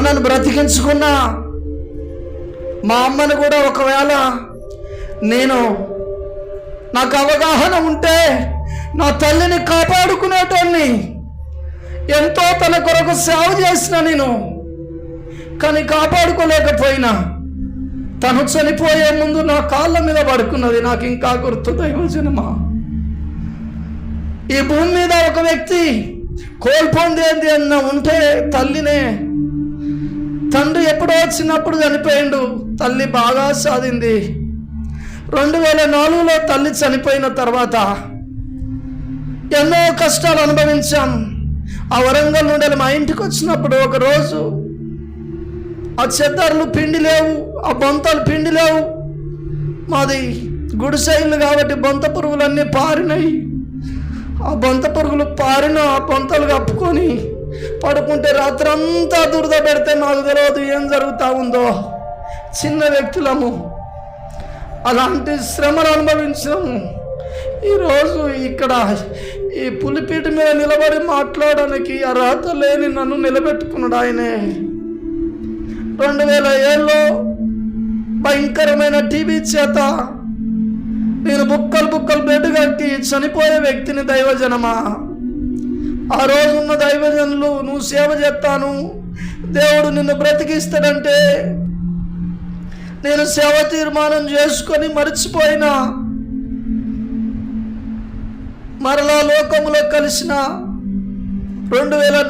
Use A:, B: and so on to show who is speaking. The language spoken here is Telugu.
A: నాన్నను బ్రతికించుకున్నా, మా అమ్మను కూడా ఒకవేళ నాకు అవగాహన ఉంటే నా తల్లిని కాపాడుకునేటోన్ని, ఎంతో తన కొరకు సేవ చేసిన నేను, కానీ కాపాడుకోలేకపోయినా తను చనిపోయే ముందు నా కాళ్ళ మీద పడుకున్నది నాకు ఇంకా గుర్తు. దైవజనమా, ఈ భూమి మీద ఒక వ్యక్తి కోల్పోందేంది అన్న ఉంటే తల్లినే. తండ్రి ఎప్పుడో చిన్నప్పుడు చనిపోయిండు, తల్లి బాగా సాధింది. 2004లో తల్లి చనిపోయిన తర్వాత ఎన్నో కష్టాలు అనుభవించాం. ఆ వరంగల్ నుండి మా ఇంటికి వచ్చినప్పుడు ఒకరోజు ఆ చెద్దర్లు పిండి లేవు, ఆ బొంతలు పిండి లేవు. మాది గుడిసె ఇల్లు కాబట్టి బొంత పురుగులన్నీ పారినాయి. ఆ బొంత పురుగులు పారిన ఆ బొంతలు కప్పుకొని పడుకుంటే రాత్రంతా దురద పెడితే నాకు తెలియదు ఏం జరుగుతూ ఉందో. చిన్న వ్యక్తులము, అలాంటి శ్రమను అనుభవించాము. ఈరోజు ఇక్కడ ఈ పులిపీట మీద నిలబడి మాట్లాడడానికి అర్హత లేని నన్ను నిలబెట్టుకున్నాడు ఆయనే. 2007లో భయంకరమైన టీబీ చేత నేను బుక్కలు బెడ్ కట్టి చనిపోయే వ్యక్తిని. దైవజనమా, ఆ రోజున్న దైవజనులు నువ్వు సేవ చేస్తాను, దేవుడు నిన్ను బ్రతికిస్తాడంటే నేను సేవ తీర్మానం చేసుకొని మర్చిపోయినా. మరలా లోకములో కలిసిన 2004లో